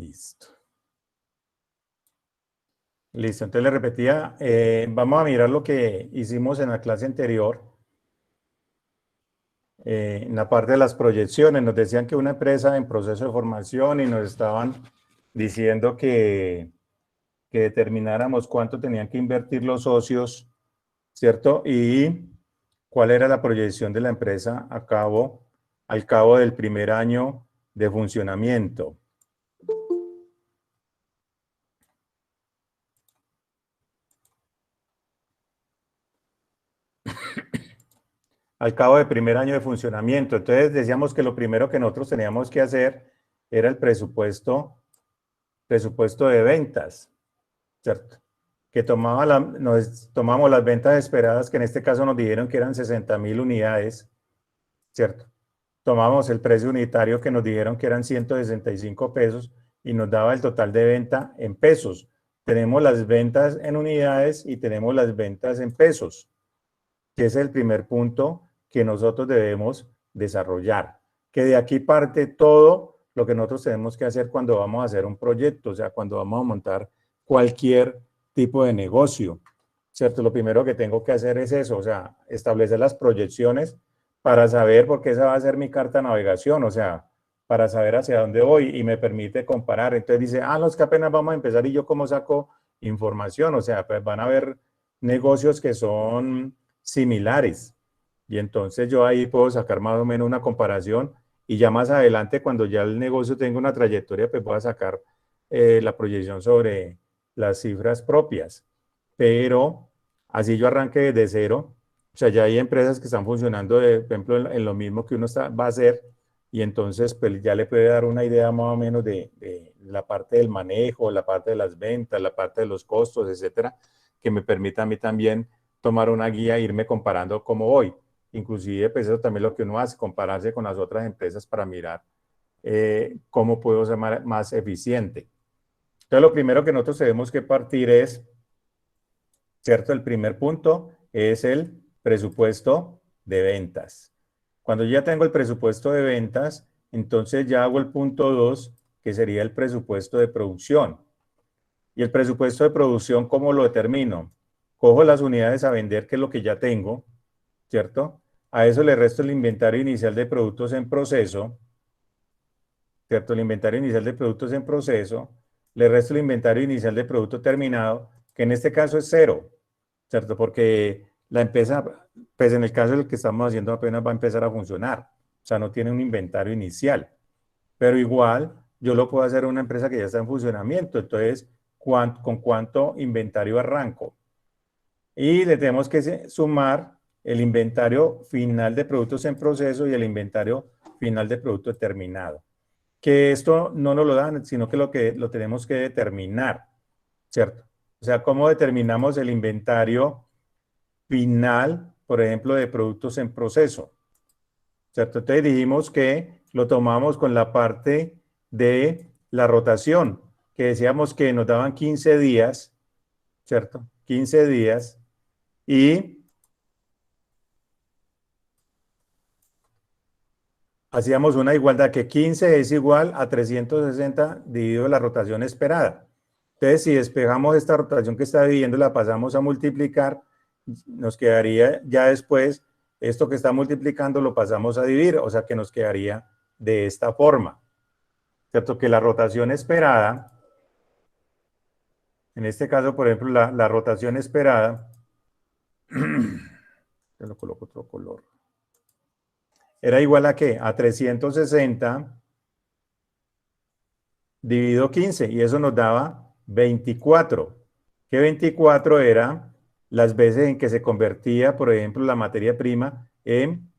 Listo. Listo, entonces le repetía, vamos a mirar lo que hicimos en la clase anterior. En la parte de las proyecciones, nos decían que una empresa en proceso de formación y nos estaban diciendo que determináramos cuánto tenían que invertir los socios, ¿cierto? Y cuál era la proyección de la empresa al cabo del primer año de funcionamiento. Al cabo del primer año de funcionamiento. Entonces decíamos que lo primero que nosotros teníamos que hacer era el presupuesto de ventas, ¿cierto? Que nos tomamos las ventas esperadas, que en este caso nos dijeron que eran 60.000 unidades, ¿cierto? Tomamos el precio unitario que nos dijeron que eran 165 pesos y nos daba el total de venta en pesos. Tenemos las ventas en unidades y tenemos las ventas en pesos, que es el primer punto que nosotros debemos desarrollar. Que de aquí parte todo lo que nosotros tenemos que hacer cuando vamos a hacer un proyecto, o sea, cuando vamos a montar cualquier tipo de negocio, ¿cierto? Lo primero que tengo que hacer es eso, o sea, establecer las proyecciones para saber, porque esa va a ser mi carta de navegación, o sea, para saber hacia dónde voy y me permite comparar. Entonces dice, no, es que apenas vamos a empezar y yo cómo saco información, o sea, pues van a haber negocios que son similares y entonces yo ahí puedo sacar más o menos una comparación y ya más adelante cuando ya el negocio tenga una trayectoria, pues voy a sacar la proyección sobre las cifras propias. Pero así yo arranque desde cero. O sea, ya hay empresas que están funcionando, por ejemplo, en lo mismo que uno va a hacer y entonces pues ya le puede dar una idea más o menos de la parte del manejo, la parte de las ventas, la parte de los costos, etcétera, que me permita a mí también tomar una guía e irme comparando cómo voy. Inclusive, pues eso también es lo que uno hace, compararse con las otras empresas para mirar cómo puedo ser más eficiente. Entonces, lo primero que nosotros tenemos que partir es, ¿cierto? El primer punto es el presupuesto de ventas. Cuando ya tengo el presupuesto de ventas, entonces ya hago el punto 2, que sería el presupuesto de producción. Y el presupuesto de producción, ¿cómo lo determino? Cojo las unidades a vender, que es lo que ya tengo, ¿cierto? A eso le resto el inventario inicial de productos en proceso, ¿cierto? El inventario inicial de productos en proceso, le resto el inventario inicial de producto terminado, que en este caso es 0, ¿cierto? Porque la empresa, pues en el caso del que estamos haciendo apenas va a empezar a funcionar, o sea, no tiene un inventario inicial, pero igual yo lo puedo hacer en una empresa que ya está en funcionamiento, entonces, ¿con cuánto inventario arranco? Y le tenemos que sumar el inventario final de productos en proceso y el inventario final de producto terminado. Que esto no nos lo dan, sino que lo tenemos que determinar, ¿cierto? O sea, ¿cómo determinamos el inventario final, por ejemplo, de productos en proceso? ¿Cierto? Entonces dijimos que lo tomamos con la parte de la rotación, que decíamos que nos daban 15 días, ¿cierto? 15 días y hacíamos una igualdad que 15 es igual a 360 dividido la rotación esperada. Entonces, si despejamos esta rotación que está dividiendo, la pasamos a multiplicar, nos quedaría ya después, esto que está multiplicando lo pasamos a dividir, o sea que nos quedaría de esta forma. ¿Cierto? Que la rotación esperada, en este caso, por ejemplo, la rotación esperada, yo lo coloco otro color, era igual a ¿qué? A 360 dividido 15, y eso nos daba 24. Que 24 era las veces en que se convertía, por ejemplo, la materia prima en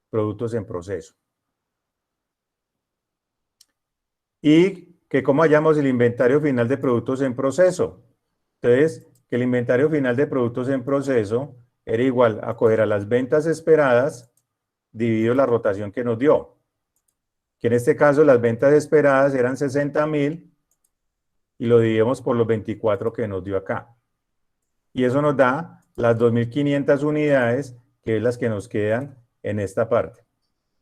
productos en proceso. Y que cómo hallamos el inventario final de productos en proceso. Entonces, que el inventario final de productos en proceso era igual a coger a las ventas esperadas dividido la rotación que nos dio. Que en este caso las ventas esperadas eran 60.000 y lo dividimos por los 24 que nos dio acá. Y eso nos da las 2.500 unidades, que es las que nos quedan en esta parte.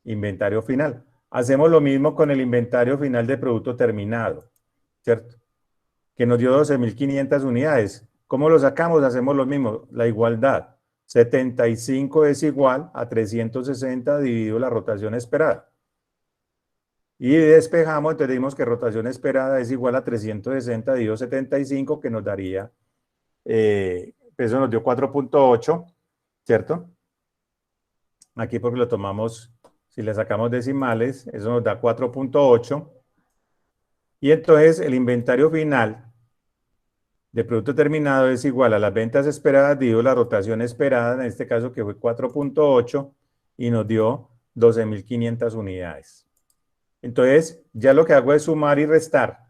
Inventario final. Hacemos lo mismo con el inventario final de producto terminado. ¿cierto? Que nos dio 12.500 unidades. ¿Cómo lo sacamos? Hacemos lo mismo, la igualdad. 75 es igual a 360 dividido la rotación esperada. Y despejamos, entonces dimos que rotación esperada es igual a 360 dividido 75, que nos daría, eso nos dio 4.8, ¿cierto? Aquí porque lo tomamos, si le sacamos decimales, eso nos da 4.8. Y entonces el inventario final de producto terminado es igual a las ventas esperadas dividido la rotación esperada, en este caso que fue 4.8, y nos dio 12.500 unidades. Entonces, ya lo que hago es sumar y restar.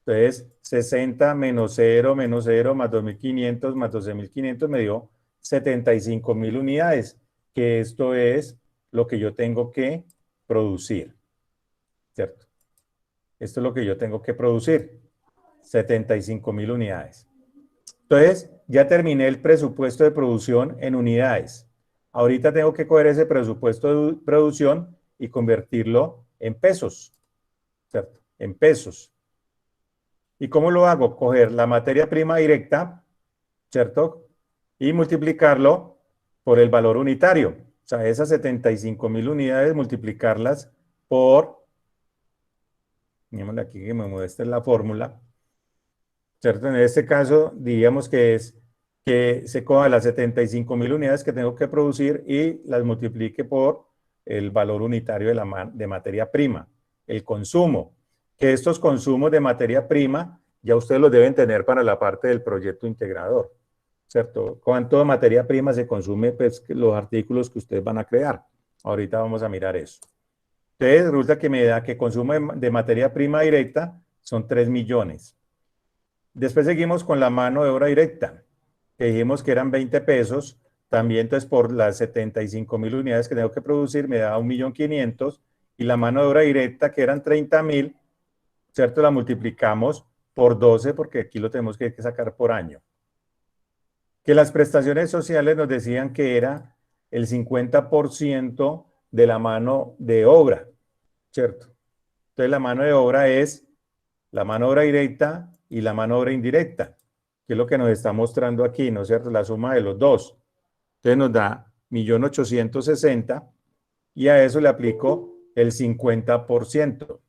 Entonces, 60 menos 0 más 2.500 más 12.500 me dio 75.000 unidades, que esto es lo que yo tengo que producir, ¿cierto? Esto es lo que yo tengo que producir, 75.000 unidades. Entonces, ya terminé el presupuesto de producción en unidades. Ahorita tengo que coger ese presupuesto de producción y convertirlo en pesos, ¿cierto? En pesos. ¿Y cómo lo hago? Coger la materia prima directa, ¿cierto? Y multiplicarlo por el valor unitario. O sea, esas 75.000 unidades, multiplicarlas por, digámosle aquí que me muestre la fórmula, ¿cierto? En este caso, diríamos que es que se coja las 75.000 unidades que tengo que producir y las multiplique por el valor unitario de materia prima, el consumo. Que estos consumos de materia prima ya ustedes los deben tener para la parte del proyecto integrador, ¿cierto? ¿Cuánto de materia prima se consume? Pues los artículos que ustedes van a crear. Ahorita vamos a mirar eso. Entonces, resulta que me da que consumo de materia prima directa son 3 millones. Después seguimos con la mano de obra directa, que dijimos que eran 20 pesos. También, entonces, por las 75.000 unidades que tengo que producir, me da 1.500.000. Y la mano de obra directa, que eran 30.000, ¿cierto? La multiplicamos por 12, porque aquí lo tenemos que sacar por año. Que las prestaciones sociales nos decían que era el 50% de la mano de obra, ¿cierto? Entonces, la mano de obra es la mano de obra directa y la mano de obra indirecta, que es lo que nos está mostrando aquí, ¿no es cierto? La suma de los dos. Entonces nos da 1.860.000 y a eso le aplico el 50%,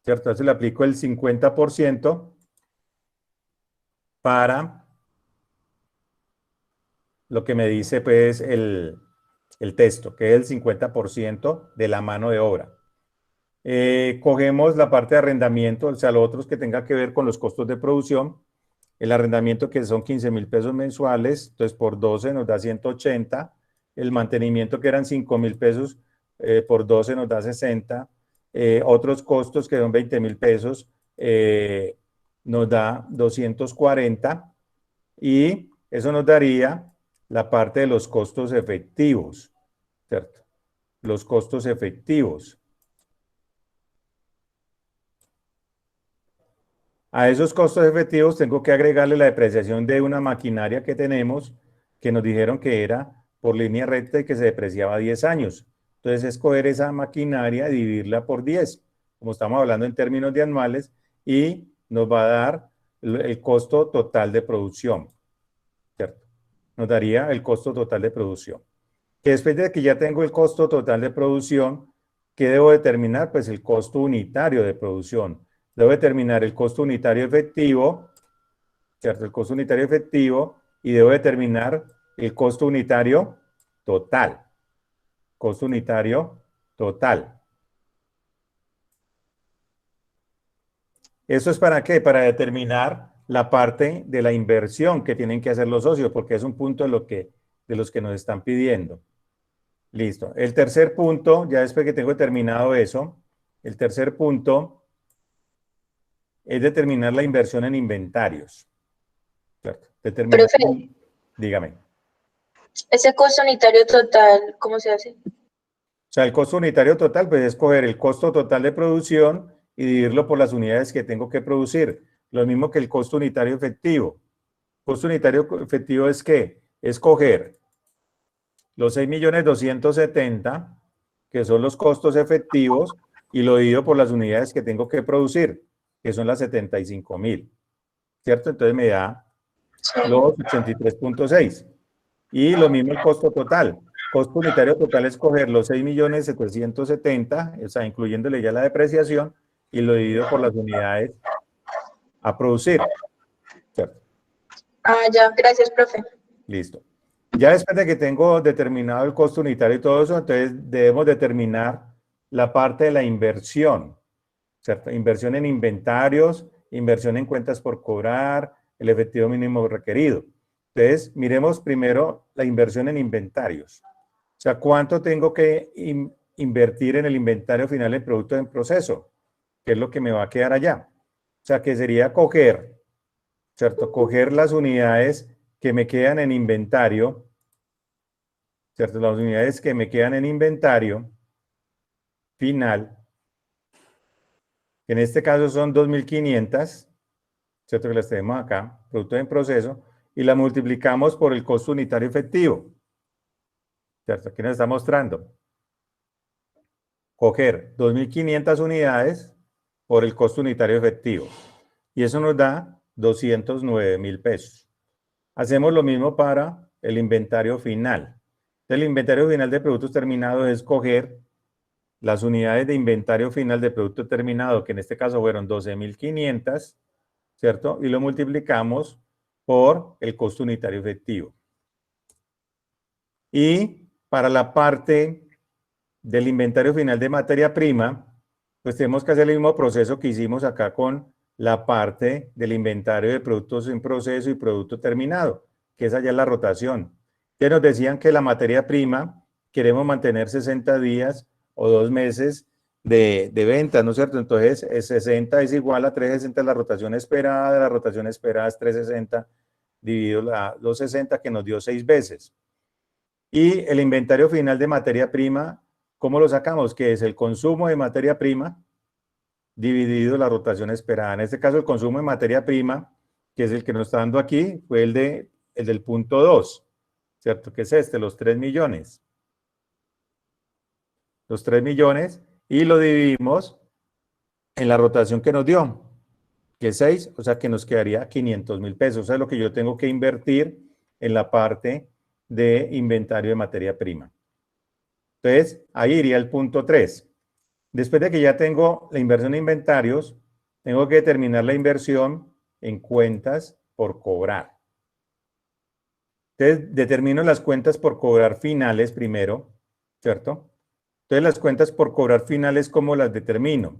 ¿cierto? Entonces le aplico el 50% para lo que me dice pues el texto, que es el 50% de la mano de obra. Cogemos la parte de arrendamiento, o sea, lo otro que tenga que ver con los costos de producción. El arrendamiento que son 15.000 pesos mensuales, entonces por 12 nos da 180. El mantenimiento que eran 5.000 pesos, por 12 nos da 60. Otros costos que son 20.000 pesos, nos da 240. Y eso nos daría la parte de los costos efectivos, ¿cierto? Los costos efectivos. A esos costos efectivos tengo que agregarle la depreciación de una maquinaria que tenemos, que nos dijeron que era por línea recta y que se depreciaba 10 años. Entonces, escoger esa maquinaria y dividirla por 10, como estamos hablando en términos de anuales, y nos va a dar el costo total de producción, ¿cierto? Nos daría el costo total de producción. Que después de que ya tengo el costo total de producción, ¿qué debo determinar? Pues el costo unitario de producción. Debo determinar el costo unitario efectivo, ¿cierto? El costo unitario efectivo, y debo determinar el costo unitario total. Costo unitario total. ¿Eso es para qué? Para determinar la parte de la inversión que tienen que hacer los socios, porque es un punto de los que nos están pidiendo. Listo. El tercer punto, ya después que tengo determinado eso, el tercer punto es determinar la inversión en inventarios. ¿Cierto? Determinar. Profe, Dígame. ese costo unitario total, ¿cómo se hace? O sea, el costo unitario total, pues es coger el costo total de producción y dividirlo por las unidades que tengo que producir. Lo mismo que el costo unitario efectivo. Costo unitario efectivo es ¿qué? Es coger los 6.270.000, que son los costos efectivos, y lo divido por las unidades que tengo que producir. que son las 75.000, ¿cierto? Entonces me da Sí. los 83.6. Y lo mismo el costo total. Costo unitario total es coger los 6.770.000, o sea, incluyéndole ya la depreciación, y lo divido por las unidades a producir, ¿cierto? Ah, ya, gracias, profe. Listo. Ya después de que tengo determinado el costo unitario y todo eso, entonces debemos determinar la parte de la inversión, ¿cierto? Inversión en inventarios, inversión en cuentas por cobrar, el efectivo mínimo requerido. Entonces, miremos primero la inversión en inventarios. O sea, ¿cuánto tengo que invertir en el inventario final del producto en proceso? ¿Qué es lo que me va a quedar allá? O sea, que sería coger, ¿cierto? Coger las unidades que me quedan en inventario, ¿cierto? Las unidades que me quedan en inventario final, que en este caso son 2.500, ¿cierto? Que las tenemos acá, producto en proceso, y la multiplicamos por el costo unitario efectivo, ¿cierto? Aquí nos está mostrando. Coger 2.500 unidades por el costo unitario efectivo, y eso nos da 209.000 pesos. Hacemos lo mismo para el inventario final. El inventario final de productos terminados es coger las unidades de inventario final de producto terminado, que en este caso fueron 12.500, ¿cierto? Y lo multiplicamos por el costo unitario efectivo. Y para la parte del inventario final de materia prima, pues tenemos que hacer el mismo proceso que hicimos acá con la parte del inventario de productos en proceso y producto terminado, que es allá la rotación. Que nos decían que la materia prima queremos mantener 60 días o 2 meses de venta, ¿no es cierto? Entonces, 60 es igual a 360 la rotación esperada es 360 dividido los 60, que nos dio 6 veces. Y el inventario final de materia prima, ¿cómo lo sacamos? Que es el consumo de materia prima dividido la rotación esperada. En este caso, el consumo de materia prima, que es el que nos está dando aquí, fue el del punto 2, ¿cierto? Que es este, los 3 millones. Los 3 millones, y lo dividimos en la rotación que nos dio, que es 6, o sea que nos quedaría 500.000 pesos. O sea, lo que yo tengo que invertir en la parte de inventario de materia prima. Entonces, ahí iría el punto 3. Después de que ya tengo la inversión en inventarios, tengo que determinar la inversión en cuentas por cobrar. Entonces, determino las cuentas por cobrar finales primero, ¿cierto? Entonces, las cuentas por cobrar finales, ¿cómo las determino?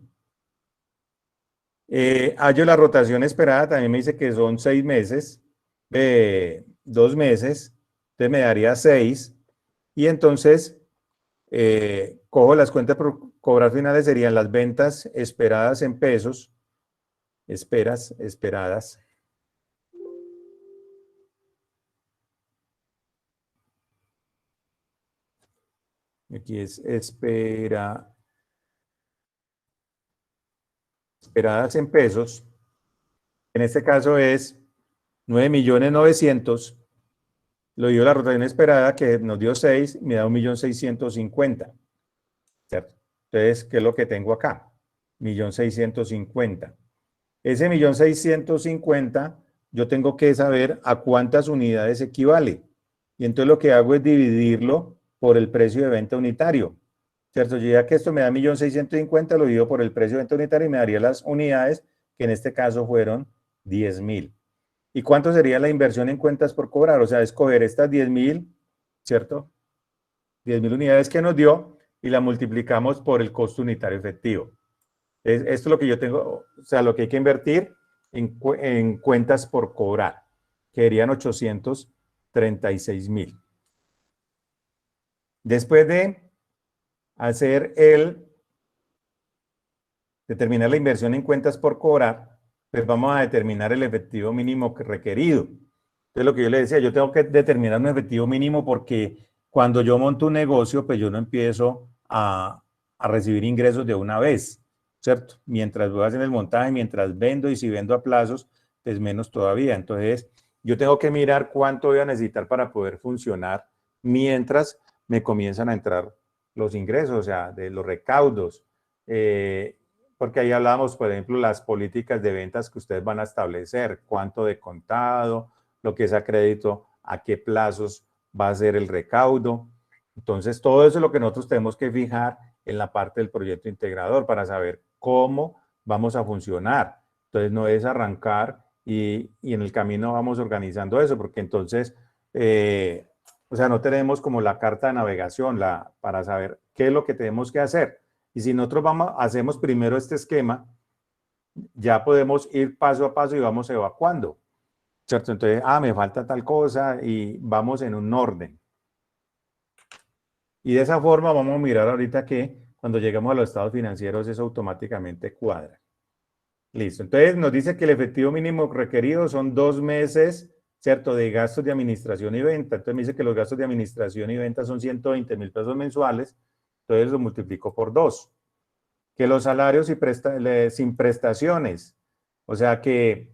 Hallo la rotación esperada, también me dice que son 6 meses, 2 meses, entonces me daría 6, y entonces cojo las cuentas por cobrar finales, serían las ventas esperadas en pesos, esperadas. Aquí es esperadas en pesos. En este caso es 9.900.000. Lo dio la rotación esperada, que nos dio 6, me da 1.650.000. ¿Cierto? Entonces, ¿qué es lo que tengo acá? 1.650.000. Ese 1.650.000, yo tengo que saber a cuántas unidades equivale. Y entonces lo que hago es dividirlo por el precio de venta unitario. ¿Cierto? Yo ya que esto me da 1.650.000, lo divido por el precio de venta unitario y me daría las unidades, que en este caso fueron 10.000. ¿Y cuánto sería la inversión en cuentas por cobrar? O sea, escoger estas 10.000, ¿cierto? 10.000 unidades que nos dio y la multiplicamos por el costo unitario efectivo. Esto es lo que yo tengo, o sea, lo que hay que invertir en cuentas por cobrar, que serían 836.000. Después de hacer determinar la inversión en cuentas por cobrar, pues vamos a determinar el efectivo mínimo requerido. Entonces, lo que yo le decía, yo tengo que determinar un efectivo mínimo porque cuando yo monto un negocio, pues yo no empiezo a recibir ingresos de una vez, ¿cierto? Mientras voy haciendo el montaje, mientras vendo, y si vendo a plazos, pues menos todavía. Entonces, yo tengo que mirar cuánto voy a necesitar para poder funcionar mientras me comienzan a entrar los ingresos, o sea, de los recaudos, porque ahí hablamos, por ejemplo, las políticas de ventas que ustedes van a establecer, cuánto de contado, lo que es a crédito, a qué plazos va a ser el recaudo. Entonces, todo eso es lo que nosotros tenemos que fijar en la parte del proyecto integrador para saber cómo vamos a funcionar. Entonces, no es arrancar y en el camino vamos organizando eso, porque entonces, o sea, no tenemos como la carta de navegación para saber qué es lo que tenemos que hacer. Y si nosotros hacemos primero este esquema, ya podemos ir paso a paso y vamos evacuando, ¿cierto? Entonces, me falta tal cosa y vamos en un orden. Y de esa forma vamos a mirar ahorita que cuando lleguemos a los estados financieros eso automáticamente cuadra. Listo. Entonces nos dice que el efectivo mínimo requerido son 2 meses, ¿cierto? De gastos de administración y venta. Entonces me dice que los gastos de administración y venta son 120,000 pesos mensuales. Entonces lo multiplico por 2. Que los salarios sin prestaciones. O sea que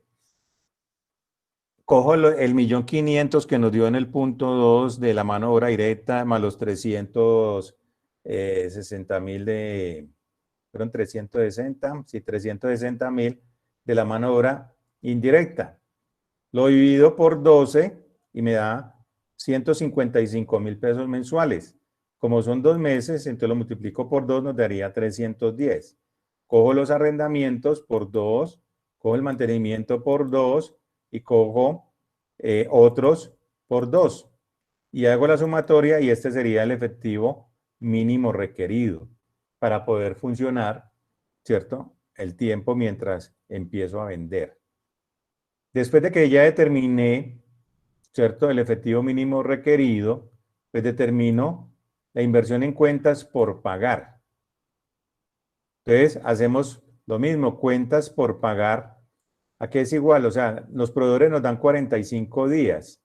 cojo el 1.500.000 que nos dio en el punto 2 de la mano de obra directa, más los 360,000 fueron 360, sí, 360,000 de la mano de obra indirecta. Lo divido por 12 y me da 155,000 pesos mensuales. Como son 2 meses, entonces lo multiplico por 2, nos daría 310. Cojo los arrendamientos por 2, cojo el mantenimiento por 2 y cojo otros por 2. Y hago la sumatoria y este sería el efectivo mínimo requerido para poder funcionar, ¿cierto? El tiempo mientras empiezo a vender. Después de que ya determiné, ¿cierto? El efectivo mínimo requerido, pues determino la inversión en cuentas por pagar. Entonces, hacemos lo mismo, cuentas por pagar. ¿A qué es igual? O sea, los proveedores nos dan 45 días.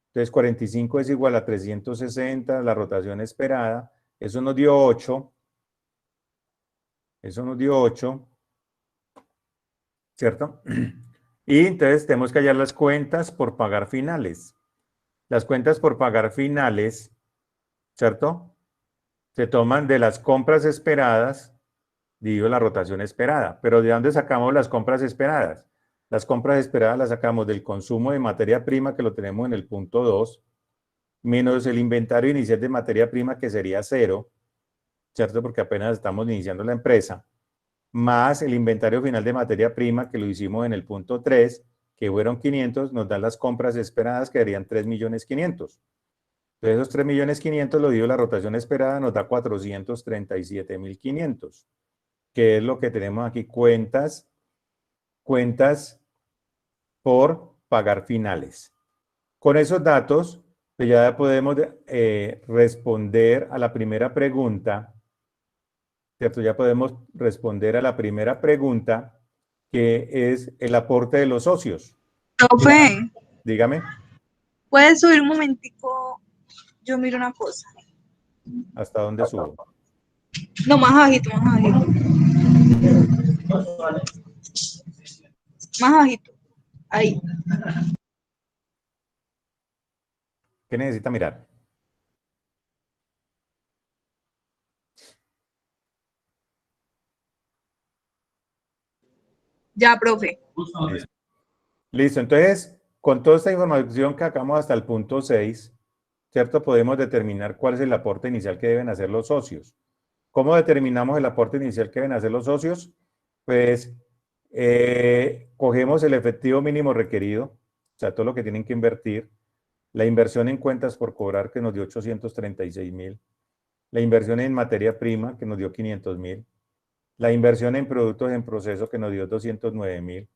Entonces, 45 es igual a 360, la rotación esperada. Eso nos dio 8. Eso nos dio 8. ¿Cierto? Y entonces tenemos que hallar las cuentas por pagar finales. Las cuentas por pagar finales, ¿cierto? Se toman de las compras esperadas, dividido la rotación esperada. Pero ¿de dónde sacamos las compras esperadas? Las compras esperadas las sacamos del consumo de materia prima, que lo tenemos en el punto 2, menos el inventario inicial de materia prima, que sería 0, ¿cierto? Porque apenas estamos iniciando la empresa, más el inventario final de materia prima, que lo hicimos en el punto 3, que fueron 500, nos dan las compras esperadas, que darían 3.500.000. Entonces, esos 3.500.000 lo dio la rotación esperada, nos da 437.500, que es lo que tenemos aquí, cuentas por pagar finales. Con esos datos, pues ya podemos responder a la primera pregunta, ¿cierto? Ya podemos responder a la primera pregunta, que es el aporte de los socios. Profe, Dígame. ¿puedes subir un momentico? Yo miro una cosa. ¿Hasta dónde subo? No, más bajito, más bajito. Más bajito. Ahí. ¿Qué necesita mirar? Ya, profe. Listo. Listo. Entonces, con toda esta información que acabamos hasta el punto 6, ¿cierto? Podemos determinar cuál es el aporte inicial que deben hacer los socios. ¿Cómo determinamos el aporte inicial que deben hacer los socios? Pues cogemos el efectivo mínimo requerido, o sea, todo lo que tienen que invertir, la inversión en cuentas por cobrar, que nos dio 836.000, la inversión en materia prima, que nos dio 500.000, la inversión en productos en proceso, que nos dio 209.000,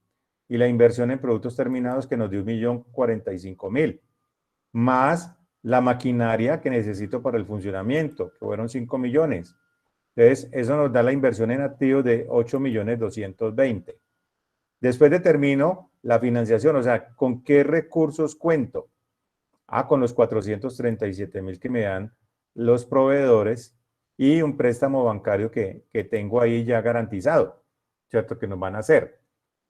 y la inversión en productos terminados, que nos dio 1.045.000, más la maquinaria que necesito para el funcionamiento, que fueron 5 millones. Entonces, eso nos da la inversión en activos de 8.220.000. Después determino la financiación, o sea, ¿con qué recursos cuento? Con los 437.000 que me dan los proveedores y un préstamo bancario que tengo ahí ya garantizado, ¿cierto? Que nos van a hacer.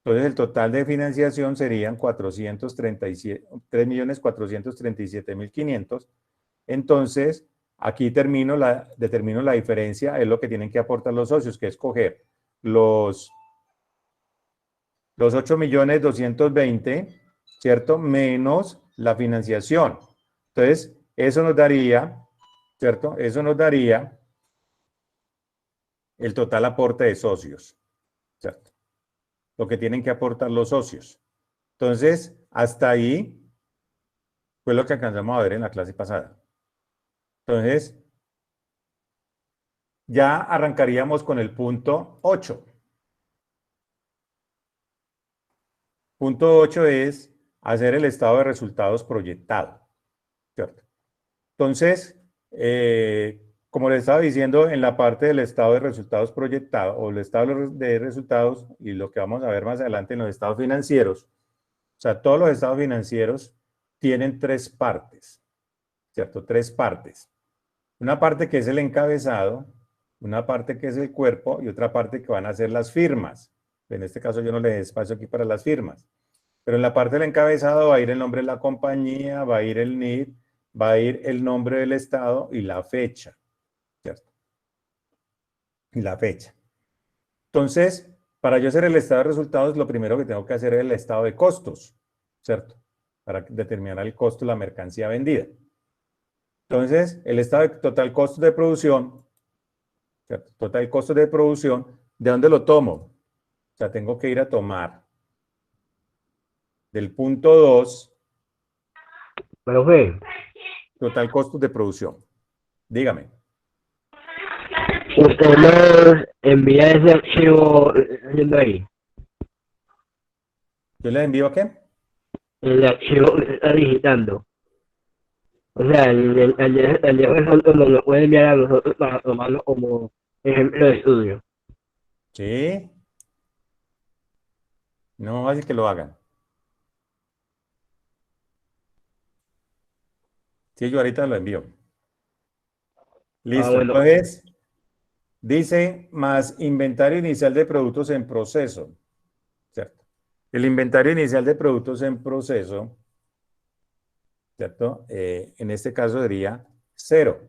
Entonces, el total de financiación serían 3.437.500. Entonces, aquí determino la diferencia, es lo que tienen que aportar los socios, que es coger los 8.220.000, ¿cierto? Menos la financiación. Entonces, eso nos daría, ¿cierto? Eso nos daría el total aporte de socios, ¿cierto? Lo que tienen que aportar los socios. Entonces, hasta ahí fue lo que alcanzamos a ver en la clase pasada. Entonces, ya arrancaríamos con el punto 8. Punto 8 es hacer el estado de resultados proyectado, ¿cierto? Entonces, como les estaba diciendo, en la parte del estado de resultados proyectado o el estado de resultados y lo que vamos a ver más adelante en los estados financieros, o sea, todos los estados financieros tienen tres partes, ¿cierto? Tres partes. Una parte que es el encabezado, una parte que es el cuerpo y otra parte que van a ser las firmas. En este caso yo no le dé espacio aquí para las firmas. Pero en la parte del encabezado va a ir el nombre de la compañía, va a ir el NID, va a ir el nombre del estado y la fecha, ¿cierto? Y la fecha. Entonces, para yo hacer el estado de resultados, lo primero que tengo que hacer es el estado de costos, ¿cierto? Para determinar el costo de la mercancía vendida. Entonces, el estado de total costo de producción, ¿cierto? Total costo de producción, ¿de dónde lo tomo? O sea, tengo que ir a tomar del punto 2, Profe, total costo de producción. Dígame. usted nos envía ese archivo haciendo ahí. ¿Yo le envío a qué? El archivo que está digitando. O sea, el de nosotros nos lo puede enviar a nosotros para tomarlo como ejemplo de estudio. Sí. No así que lo hagan. Sí, yo ahorita lo envío. Listo. Bueno. Entonces, dice más inventario inicial de productos en proceso. ¿Cierto? El inventario inicial de productos en proceso, ¿cierto? En este caso sería 0.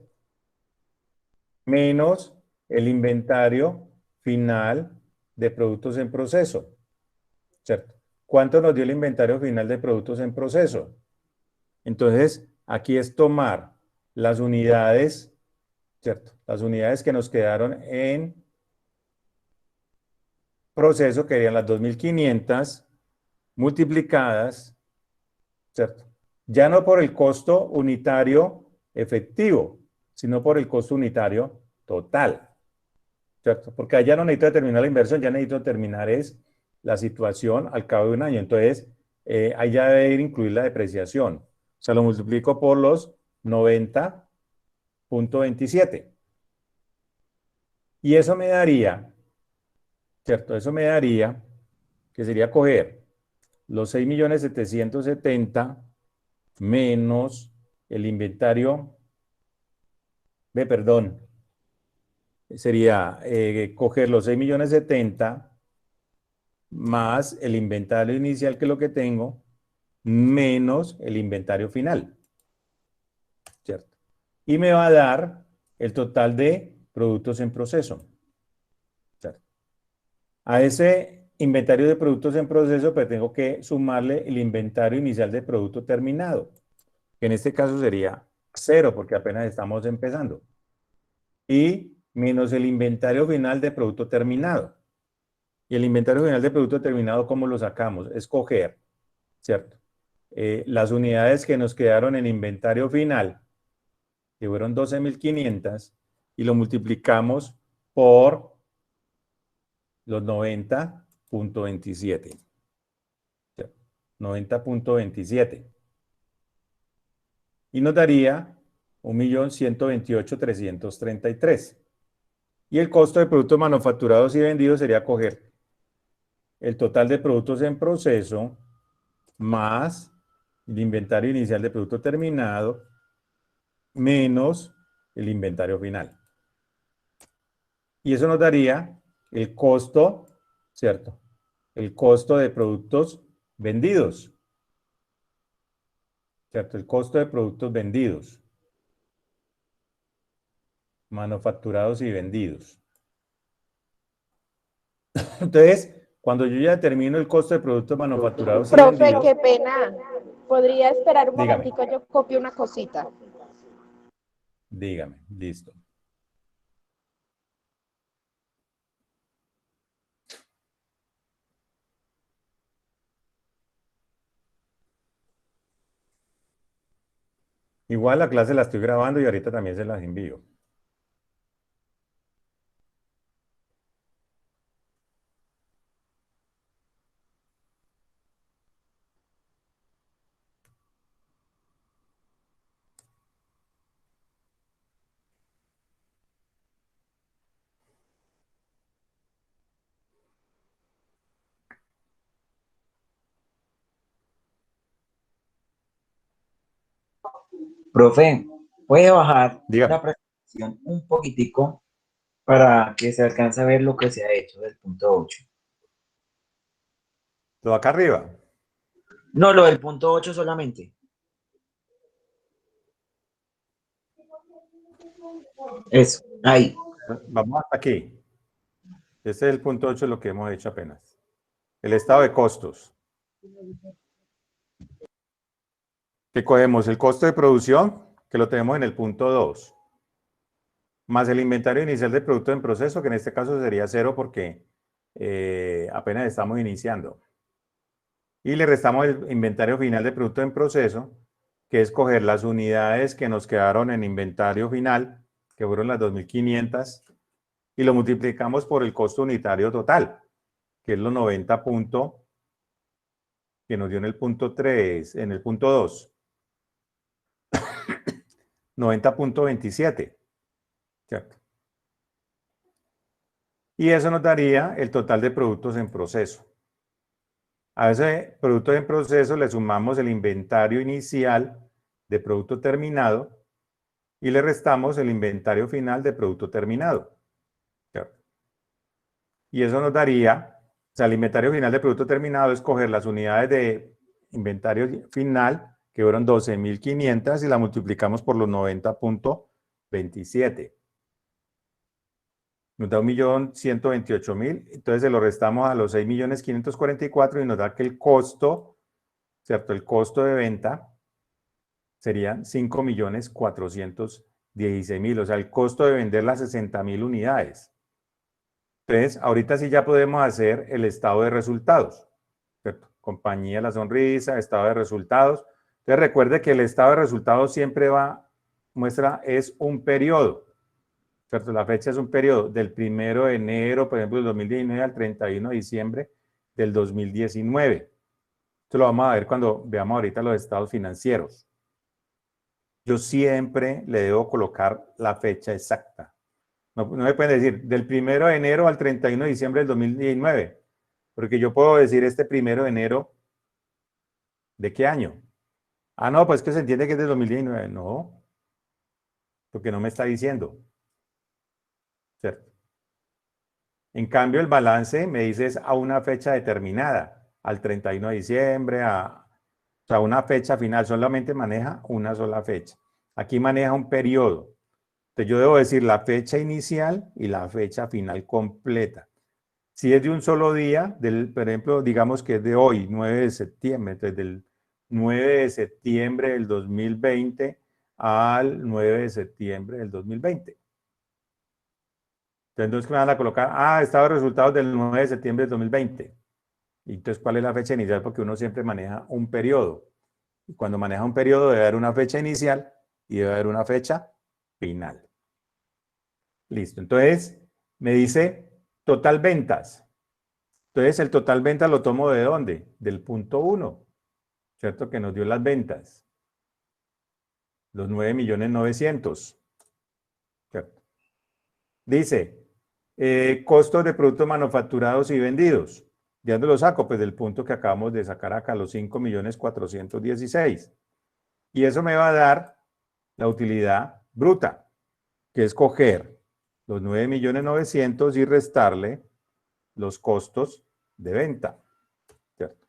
Menos el inventario final de productos en proceso. ¿Cierto? ¿Cuánto nos dio el inventario final de productos en proceso? Entonces, aquí es tomar las unidades, ¿cierto? Las unidades que nos quedaron en proceso, que serían las 2.500 multiplicadas, ¿cierto? Ya no por el costo unitario efectivo, sino por el costo unitario total, ¿cierto? Porque allá no necesito determinar la inversión, ya necesito determinar es la situación al cabo de un año. Entonces, ahí ya debe ir incluir la depreciación. O sea, lo multiplico por los 90.27. Y eso me daría, ¿cierto? Eso me daría que sería coger los 6.770.000 menos el inventario, perdón, sería coger los 6.070.000 más el inventario inicial, que es lo que tengo, menos el inventario final, ¿cierto? Y me va a dar el total de productos en proceso, ¿cierto? A ese inventario de productos en proceso, pues tengo que sumarle el inventario inicial de producto terminado, que en este caso sería 0, porque apenas estamos empezando. Y menos el inventario final de producto terminado. Y el inventario final de producto terminado, ¿cómo lo sacamos? Escoger, ¿cierto? Las unidades que nos quedaron en inventario final, que fueron 12.500, y lo multiplicamos por los 90.27. 90.27. Y nos daría 1.128.333. Y el costo de productos manufacturados y vendidos sería coger el total de productos en proceso más el inventario inicial de producto terminado menos el inventario final. Y eso nos daría el costo, ¿cierto? El costo de productos vendidos, ¿cierto? El costo de productos vendidos, manufacturados y vendidos. Entonces, cuando yo ya determino el costo de productos manufacturados y Profe, vendidos, qué pena. ¿Podría esperar un dígame, momentico? Yo copio una cosita. dígame, listo. Igual la clase la estoy grabando y ahorita también se las envío. Profe, ¿puede bajar Dígame. la presentación un poquitico para que se alcance a ver lo que se ha hecho del punto 8? Todo acá arriba. No, lo del punto 8 solamente. Eso, ahí. Vamos hasta aquí. Este es el punto 8 de lo que hemos hecho apenas. El estado de costos. Que cogemos el costo de producción, que lo tenemos en el punto 2, más el inventario inicial de producto en proceso, que en este caso sería 0 porque apenas estamos iniciando. Y le restamos el inventario final de producto en proceso, que es coger las unidades que nos quedaron en inventario final, que fueron las 2.500, y lo multiplicamos por el costo unitario total, que es los 90 puntos que nos dio en el punto 3, en el punto 2. 90.27, ¿cierto? Y eso nos daría el total de productos en proceso. A ese producto en proceso le sumamos el inventario inicial de producto terminado y le restamos el inventario final de producto terminado, ¿cierto? Y eso nos daría, o sea, el inventario final de producto terminado es coger las unidades de inventario final, que fueron 12.500, y la multiplicamos por los 90.27. Nos da 1.128.000, entonces se lo restamos a los 6.544.000 y nos da que el costo, ¿cierto? El costo de venta sería 5.416.000, o sea, el costo de vender las 60.000 unidades. Entonces, ahorita sí ya podemos hacer el estado de resultados, ¿cierto? Compañía La Sonrisa, estado de resultados. Entonces, recuerde que el estado de resultados siempre es un periodo, ¿cierto? La fecha es un periodo del 1 de enero, por ejemplo, del 2019 al 31 de diciembre del 2019. Esto lo vamos a ver cuando veamos ahorita los estados financieros. Yo siempre le debo colocar la fecha exacta. No me pueden decir del 1 de enero al 31 de diciembre del 2019, porque yo puedo decir este 1 de enero, ¿de qué año? Ah, no, pues que se entiende que es del 2019. No, porque no me está diciendo, ¿cierto? En cambio, el balance me dice es a una fecha determinada, al 31 de diciembre, o sea, una fecha final, solamente maneja una sola fecha. Aquí maneja un periodo. Entonces yo debo decir la fecha inicial y la fecha final completa. Si es de un solo día, por ejemplo, digamos que es de hoy, 9 de septiembre, entonces del 9 de septiembre del 2020 al 9 de septiembre del 2020. Entonces, ¿qué me van a colocar? Estado de resultados del 9 de septiembre del 2020. Y entonces, ¿cuál es la fecha inicial? Porque uno siempre maneja un periodo. Y cuando maneja un periodo debe haber una fecha inicial y debe haber una fecha final. Listo. Entonces, me dice total ventas. Entonces, el total ventas lo tomo ¿de dónde? Del punto 1, ¿cierto? Que nos dio las ventas. Los 9.900.000, ¿cierto? Dice, costos de productos manufacturados y vendidos. ¿De dónde lo saco? Pues del punto que acabamos de sacar acá, los 5.416.000. Y eso me va a dar la utilidad bruta, que es coger los 9.900.000 y restarle los costos de venta, ¿cierto?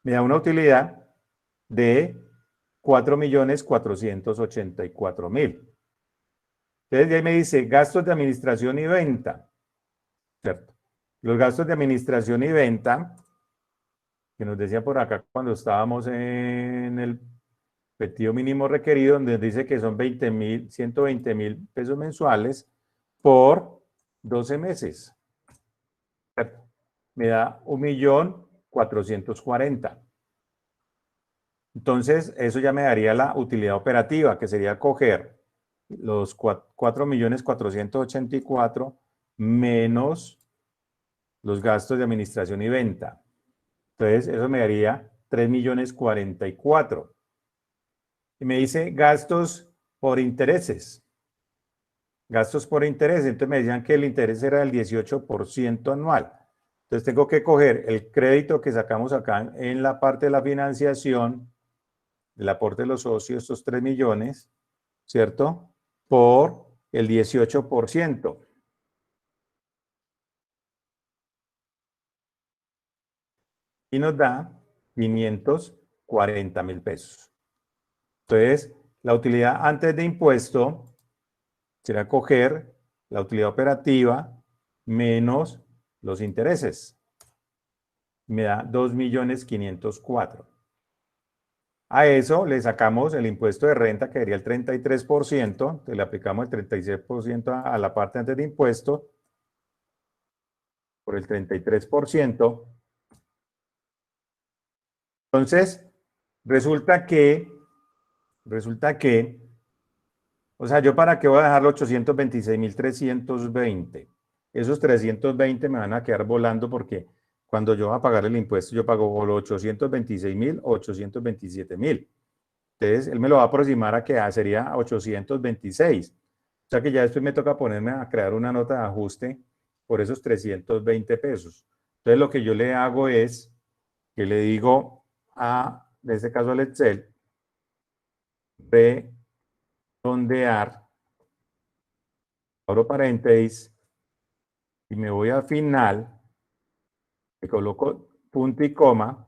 Me da una utilidad de 4.484.000. Entonces, de ahí me dice gastos de administración y venta, ¿cierto? Los gastos de administración y venta, que nos decía por acá cuando estábamos en el efectivo mínimo requerido, donde dice que son 120.000 pesos mensuales por 12 meses. Me da 1.440.000. Entonces, eso ya me daría la utilidad operativa, que sería coger los 4.484.000 menos los gastos de administración y venta. Entonces, eso me daría 3.044.000. Y me dice gastos por intereses. Gastos por interés. Entonces me decían que el interés era del 18% anual. Entonces tengo que coger el crédito que sacamos acá en la parte de la financiación, del aporte de los socios, estos 3 millones, ¿cierto? Por el 18%. Y nos da 540.000 pesos. Entonces, la utilidad antes de impuesto será coger la utilidad operativa menos los intereses. Me da 2.504.000. A eso le sacamos el impuesto de renta, que sería el 33%, entonces le aplicamos el 36% a la parte antes de impuesto, por el 33%. Entonces, resulta que, o sea, ¿yo para qué voy a dejar los 826.320? Esos 320 me van a quedar volando porque cuando yo voy a pagar el impuesto, yo pago los 826.000 o 827.000. Entonces, él me lo va a aproximar a que sería 826. O sea que ya después me toca ponerme a crear una nota de ajuste por esos 320 pesos. Entonces, lo que yo le hago es que le digo en este caso al Excel, redondear, abro paréntesis y me voy al final, le coloco punto y coma,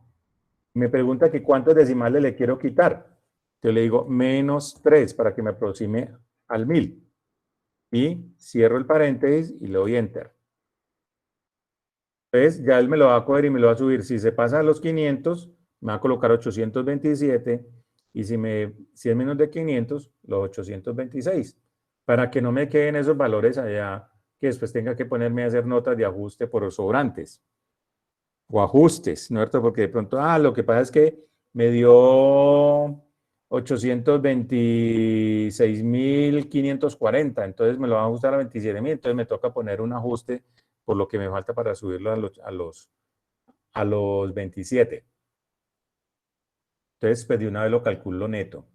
me pregunta que cuántos decimales le quiero quitar. Yo le digo -3 para que me aproxime al 1000. Y cierro el paréntesis y le doy Enter. Entonces ya él me lo va a coger y me lo va a subir. Si se pasa a los 500, me va a colocar 827. Y si es menos de 500, los 826. Para que no me queden esos valores allá, que después tenga que ponerme a hacer notas de ajuste por los sobrantes. O ajustes, ¿no es cierto? Porque de pronto, lo que pasa es que me dio 826.540, entonces me lo van a ajustar a 27.000, entonces me toca poner un ajuste por lo que me falta para subirlo a los 27. Entonces, pues de una vez lo calculo neto.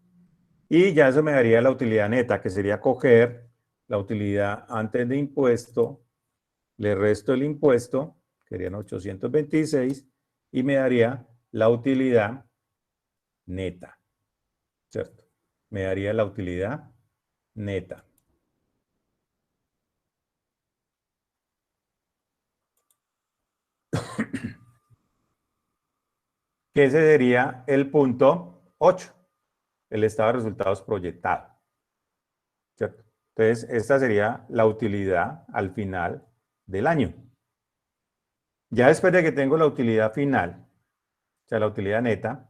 Y ya eso me daría la utilidad neta, que sería coger la utilidad antes de impuesto, le resto el impuesto, que serían 826, y me daría la utilidad neta, ¿cierto? Me daría la utilidad neta. Que ese sería el punto 8, el estado de resultados proyectado, ¿cierto? Entonces, esta sería la utilidad al final del año. Ya después de que tengo la utilidad final, o sea, la utilidad neta,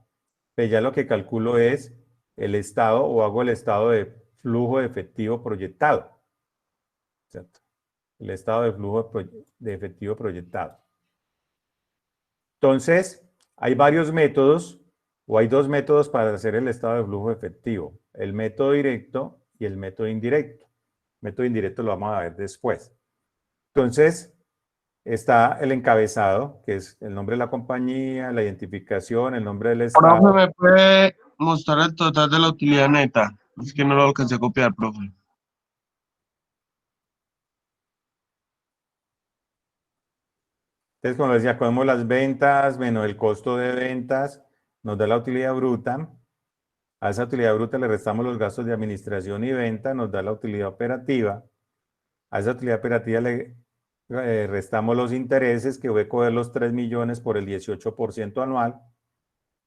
pues ya lo que calculo es el estado, o hago el estado de flujo de efectivo proyectado, ¿cierto? El estado de flujo de efectivo proyectado. Entonces, hay varios métodos, o hay dos métodos para hacer el estado de flujo efectivo. El método directo y el método indirecto. El método indirecto lo vamos a ver después. Entonces, está el encabezado, que es el nombre de la compañía, la identificación, el nombre del estado. Profe, ¿me puede mostrar el total de la utilidad neta? Es que no lo alcancé a copiar, profe. Entonces, como decía, cogemos las ventas menos el costo de ventas, nos da la utilidad bruta. A esa utilidad bruta le restamos los gastos de administración y venta, nos da la utilidad operativa. A esa utilidad operativa le restamos los intereses, que voy a coger los 3 millones por el 18% anual,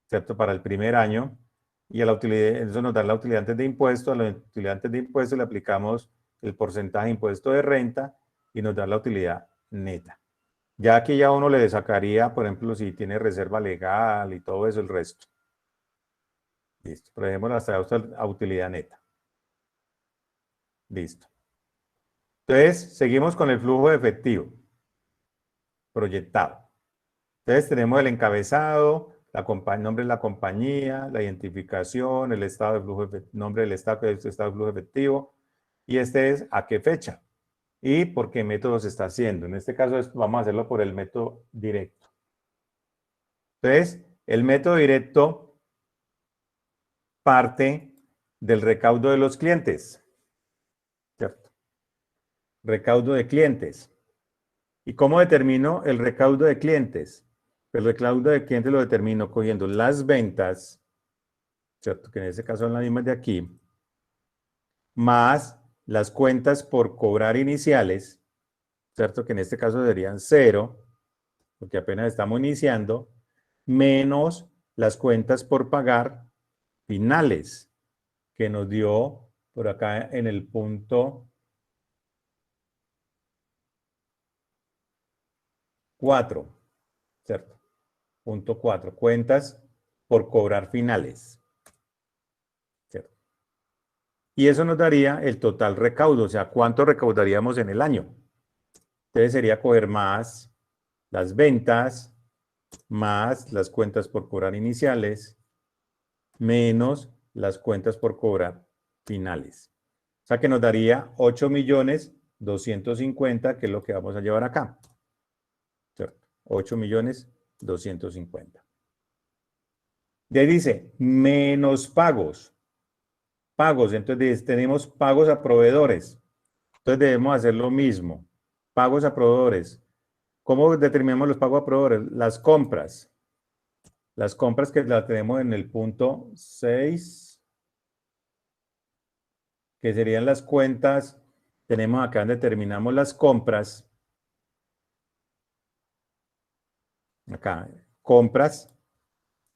¿cierto? Para el primer año. Y a la utilidad, eso nos da la utilidad antes de impuesto. A la utilidad antes de impuesto le aplicamos el porcentaje de impuesto de renta y nos da la utilidad neta. Ya aquí ya uno le sacaría, por ejemplo, si tiene reserva legal y todo eso, el resto. Listo. Por ejemplo, las traemos a utilidad neta. Listo. Entonces, seguimos con el flujo de efectivo proyectado. Entonces, tenemos el encabezado, nombre de la compañía, la identificación, el estado de flujo, nombre del estado de flujo efectivo, y este es a qué fecha y por qué método se está haciendo. En este caso, vamos a hacerlo por el método directo. Entonces, el método directo parte del recaudo de los clientes, ¿cierto? Recaudo de clientes. ¿Y cómo determino el recaudo de clientes? El recaudo de clientes lo determino cogiendo las ventas, ¿cierto? Que en este caso son las mismas de aquí, más las cuentas por cobrar iniciales, ¿cierto? Que en este caso serían 0, porque apenas estamos iniciando, menos las cuentas por pagar finales, que nos dio por acá en el punto 4, ¿cierto? Punto 4, cuentas por cobrar finales, ¿cierto? Y eso nos daría el total recaudo, o sea, ¿cuánto recaudaríamos en el año? Entonces sería coger más las ventas, más las cuentas por cobrar iniciales, menos las cuentas por cobrar finales. O sea que nos daría 8.250.000, que es lo que vamos a llevar acá. ¿Cierto? 8.250.000. De ahí dice, menos pagos. Pagos, entonces tenemos pagos a proveedores. Entonces debemos hacer lo mismo. Pagos a proveedores. ¿Cómo determinamos los pagos a proveedores? Las compras. Las compras que las tenemos en el punto 6, que serían las cuentas. Tenemos acá donde terminamos las compras. Acá, compras,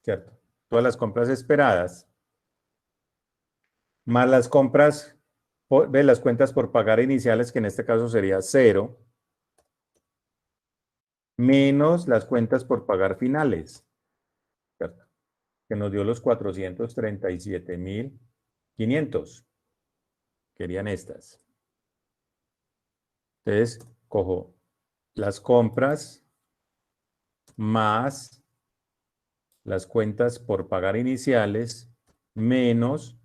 ¿cierto? Todas las compras esperadas. Más las compras, las cuentas por pagar iniciales, que en este caso sería 0. Menos las cuentas por pagar finales, ¿cierto? Que nos dio los 437.500. Querían estas. Entonces, cojo las compras más las cuentas por pagar iniciales menos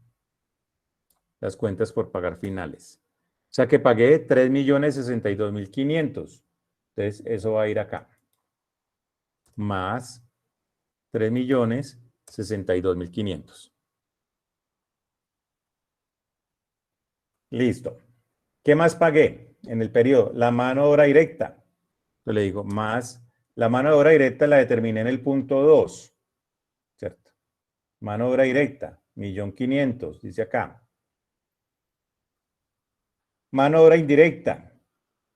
las cuentas por pagar finales. O sea que pagué 3.062.500. Entonces, eso va a ir acá. Más 3.062.500. Listo. ¿Qué más pagué en el periodo? La mano de obra directa. Yo le digo, más la mano de obra directa la determiné en el punto 2. ¿Cierto? Mano de obra directa, 1.500.000, dice acá. Mano de obra indirecta,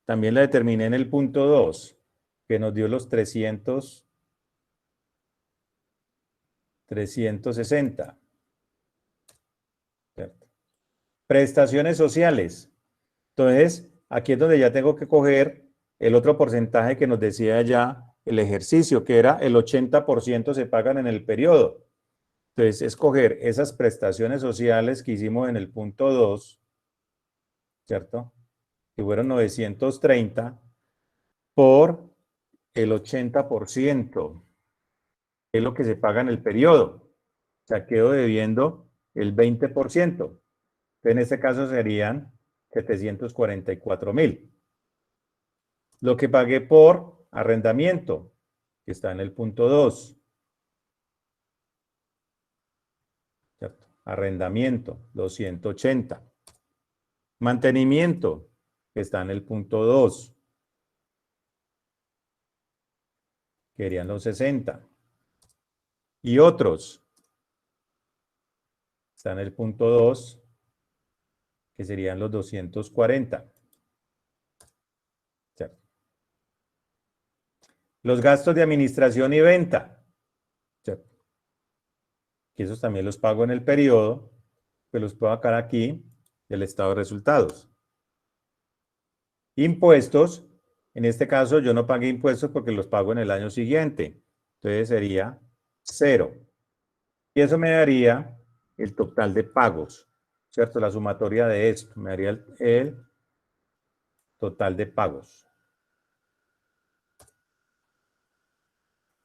también la determiné en el punto 2, que nos dio los 360. ¿Cierto? Prestaciones sociales. Entonces, aquí es donde ya tengo que coger el otro porcentaje que nos decía ya el ejercicio, que era el 80% se pagan en el periodo. Entonces, escoger esas prestaciones sociales que hicimos en el punto 2, ¿cierto? Que fueron 930 por el 80%, que es lo que se paga en el periodo. O sea, quedo debiendo el 20%. Entonces, en este caso serían 744.000. Lo que pagué por arrendamiento, que está en el punto 2. ¿Cierto? Arrendamiento, 280. Mantenimiento, que está en el punto 2. Querían los 60. Y otros, está en el punto 2, que serían los 240. ¿Cierto? Los gastos de administración y venta, ¿cierto? Que esos también los pago en el periodo, que los puedo sacar aquí del estado de resultados. Impuestos, En este caso yo no pagué impuestos porque los pago en el año siguiente. Entonces sería 0. Y eso me daría el total de pagos, ¿cierto? La sumatoria de esto me daría el total de pagos.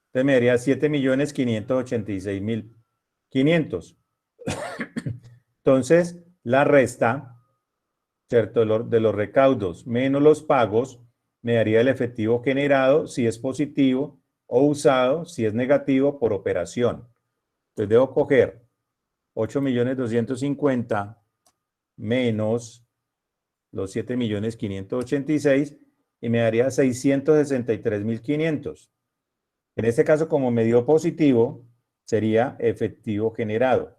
Entonces me daría 7.586.500. Entonces, la resta, ¿cierto? De los recaudos menos los pagos, me daría el efectivo generado si es positivo o usado si es negativo por operación. Entonces debo coger 8.250.000 menos los 7.586.000 y me daría 663.500. En este caso, como me dio positivo, sería efectivo generado.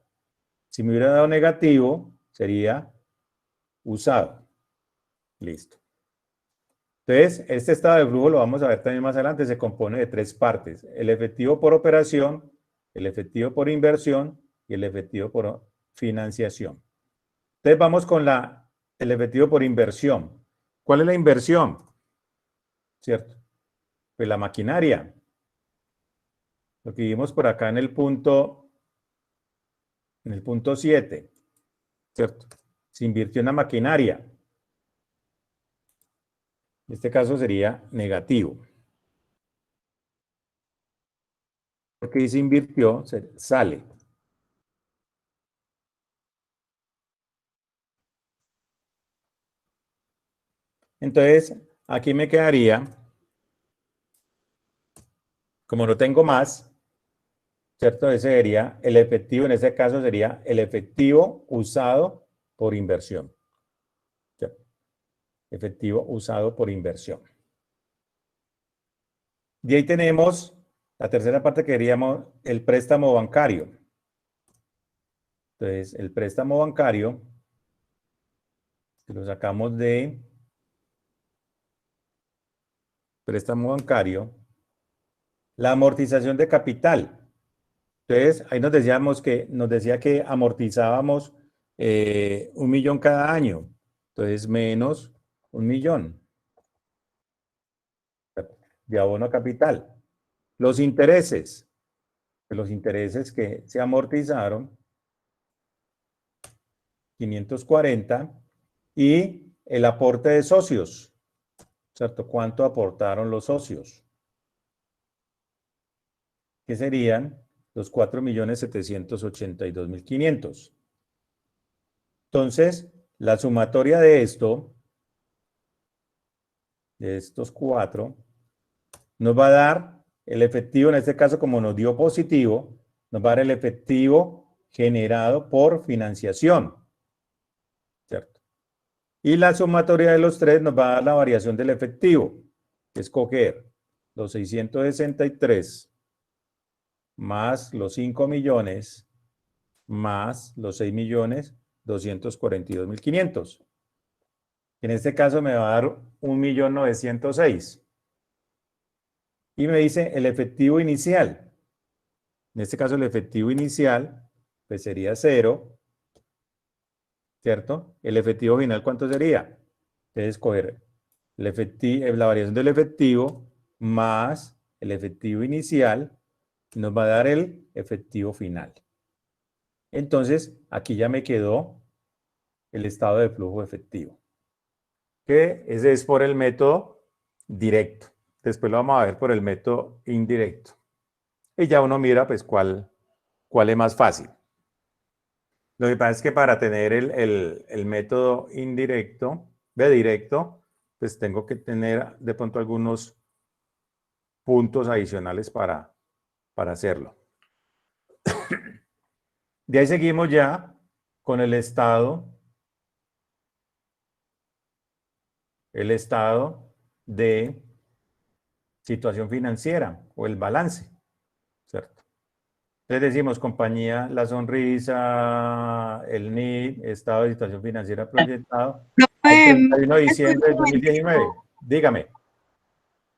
Si me hubiera dado negativo, sería usado. Listo. Entonces, este estado de flujo lo vamos a ver también más adelante. Se compone de 3 partes. El efectivo por operación, el efectivo por inversión y el efectivo por financiación. Entonces, vamos con el efectivo por inversión. ¿Cuál es la inversión? ¿Cierto? Pues la maquinaria. Lo que vimos por acá en el punto 7, ¿cierto? Se invirtió en la maquinaria. En este caso sería negativo. Porque se invirtió, sale. Entonces, aquí me quedaría, como no tengo más, ¿cierto? Ese sería el efectivo, en este caso sería el efectivo usado por inversión. ¿Cierto? Efectivo usado por inversión. Y ahí tenemos la tercera parte que queríamos, el préstamo bancario. Entonces, el préstamo bancario, que lo sacamos de préstamo bancario, la amortización de capital. Entonces, ahí nos decía que amortizábamos 1.000.000 cada año. Entonces, menos 1.000.000 de abono a capital. Los intereses que se amortizaron, 540, y el aporte de socios, ¿cierto? ¿Cuánto aportaron los socios? Que serían los 4.782.500. Entonces, la sumatoria de esto, de estos 4, nos va a dar el efectivo, en este caso como nos dio positivo, nos va a dar el efectivo generado por financiación, ¿cierto? Y la sumatoria de los 3 nos va a dar la variación del efectivo, que es coger los 663 más los 5 millones más los 6.242.500. En este caso me va a dar 1.906.000. Y me dice el efectivo inicial. En este caso el efectivo inicial pues sería 0, ¿cierto? El efectivo final, ¿cuánto sería? Entonces coger la variación del efectivo más el efectivo inicial nos va a dar el efectivo final. Entonces, aquí ya me quedó el estado de flujo efectivo, que ese es por el método directo. Después lo vamos a ver por el método indirecto. Y ya uno mira pues cuál es más fácil. Lo que pasa es que para tener el método indirecto, directo, pues tengo que tener de pronto algunos puntos adicionales para hacerlo. De ahí seguimos ya con el estado de situación financiera o el balance, ¿cierto? Entonces decimos compañía La Sonrisa, el NID, estado de situación financiera proyectado, al 31 de diciembre de 2019. Dígame.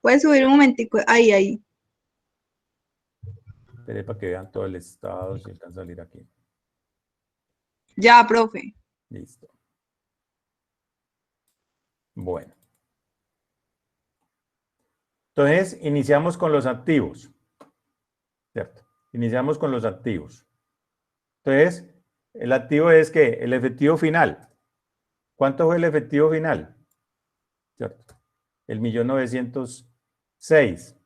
Puedes subir un momentico. Ahí. Espere para que vean todo el estado, si alcanza a salir aquí. Ya, profe. Listo. Bueno. Entonces, iniciamos con los activos, ¿cierto? Iniciamos con los activos. Entonces, el activo es que el efectivo final. ¿Cuánto fue el efectivo final? ¿Cierto? El 1.906.000.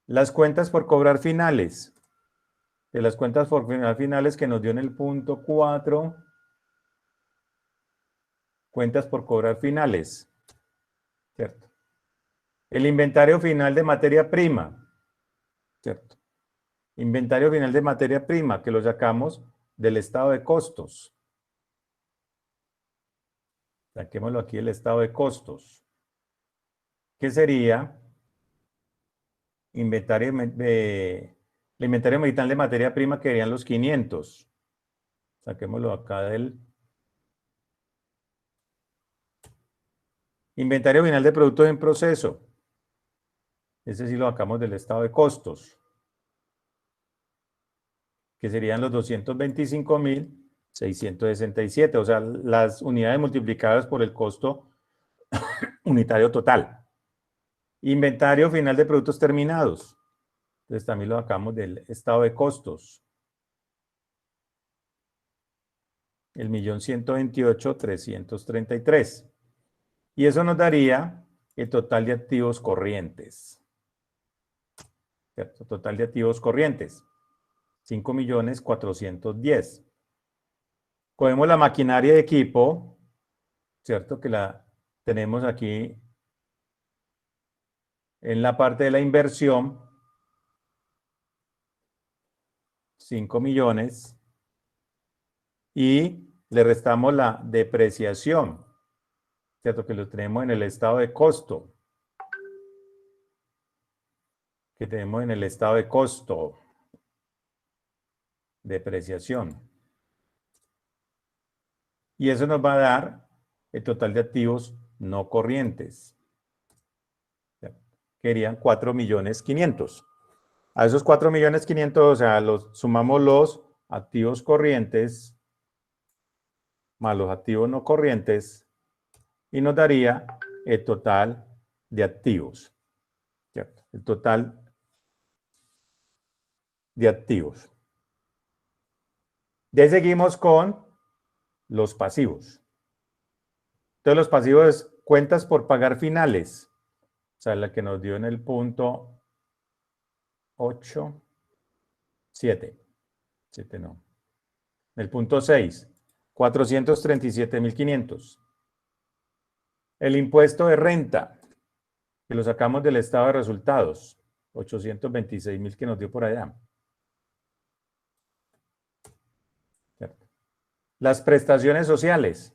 Las cuentas por cobrar finales. De las cuentas por cobrar finales que nos dio en el punto 4. Cuentas por cobrar finales. ¿Cierto? El inventario final de materia prima. ¿Cierto? Inventario final de materia prima, que lo sacamos del estado de costos. Saquémoslo aquí, el estado de costos. ¿Qué sería? El inventario final de materia prima, que serían los 500. Saquémoslo acá del... Inventario final de productos en proceso. Ese sí lo sacamos del estado de costos, que serían los 225.667, o sea, las unidades multiplicadas por el costo unitario total. Inventario final de productos terminados. Entonces también lo sacamos del estado de costos. El 1.128.333. Y eso nos daría el total de activos corrientes. ¿Cierto? Total de activos corrientes. 5.410.000. Cogemos la maquinaria de equipo, ¿cierto? Que la tenemos aquí en la parte de la inversión. 5 millones. Y le restamos la depreciación, ¿cierto? Que lo tenemos en el estado de costo. Que tenemos en el estado de costo. Depreciación. Y eso nos va a dar el total de activos no corrientes. Querían 4.500.000. A esos 4.500.000, o sea, sumamos los activos corrientes más los activos no corrientes y nos daría el total de activos. ¿Cierto? El total de activos. De ahí seguimos con los pasivos. Entonces los pasivos es cuentas por pagar finales. O sea, la que nos dio en el punto 8, 7 no. En el punto 6, 437.500. El impuesto de renta, que lo sacamos del estado de resultados, 826.000 que nos dio por allá. ¿Cierto? Las prestaciones sociales.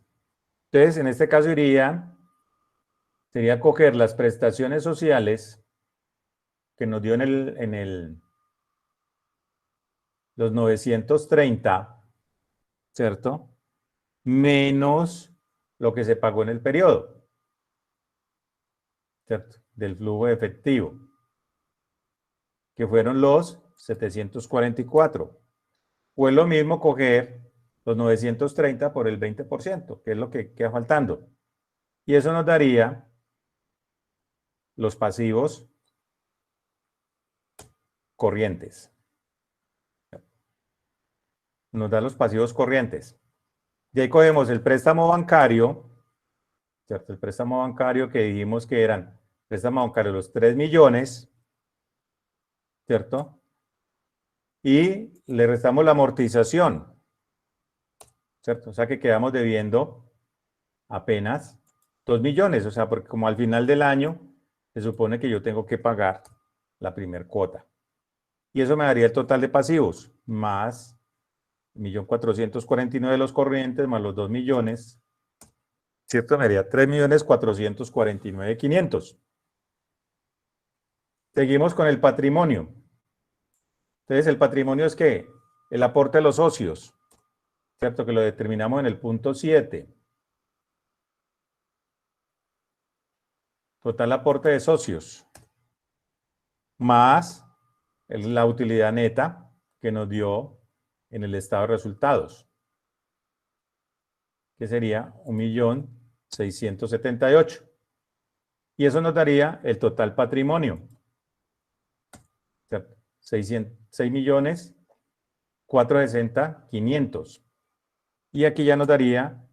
Entonces, en este caso sería coger las prestaciones sociales que nos dio los 930, ¿cierto? Menos lo que se pagó en el periodo, ¿cierto? Del flujo efectivo, que fueron los 744. O es lo mismo coger los 930 por el 20%, que es lo que queda faltando. Y eso nos daría los pasivos corrientes. Nos da los pasivos corrientes. Y ahí cogemos el préstamo bancario, ¿cierto? El préstamo bancario que dijimos que eran préstamo bancario los 3 millones, ¿cierto? Y le restamos la amortización, ¿cierto? O sea que quedamos debiendo apenas 2 millones, o sea, porque como al final del año se supone que yo tengo que pagar la primera cuota. Y eso me daría el total de pasivos, más 1.449.000 de los corrientes, más los 2 millones, ¿cierto? Me daría 3.449.500. Seguimos con el patrimonio. Entonces, el patrimonio es ¿qué? El aporte de los socios, ¿cierto? Que lo determinamos en el punto 7. Total aporte de socios, más la utilidad neta que nos dio en el estado de resultados, que sería 1.678.000. Y eso nos daría el total patrimonio. O sea, 6.460.500. Y aquí ya nos daría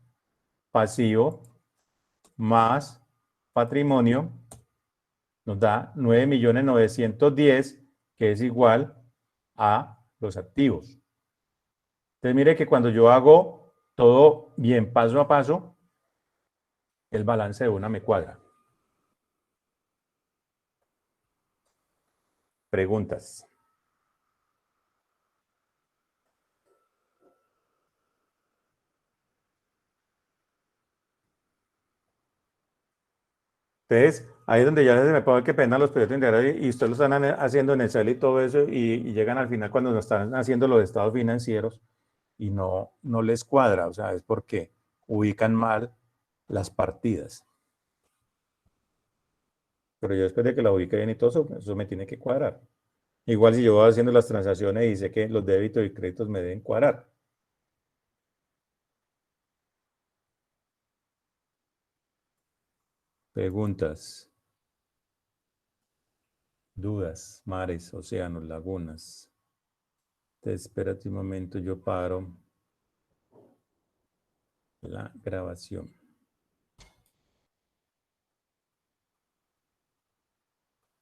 pasivo más patrimonio, nos da 9.910.000, que es igual a los activos. Entonces mire que cuando yo hago todo bien paso a paso, el balance de una me cuadra. Preguntas. Entonces, ahí es donde ya se me pone que pena los proyectos integrales y ustedes lo están haciendo en Excel y todo eso y llegan al final cuando nos están haciendo los estados financieros y no les cuadra, o sea, es porque ubican mal las partidas. Pero yo después de que la ubique bien y todo eso me tiene que cuadrar. Igual si yo voy haciendo las transacciones y sé que los débitos y créditos me deben cuadrar. Preguntas. Dudas, mares, océanos, lagunas. Entonces, espérate un momento, yo paro la grabación.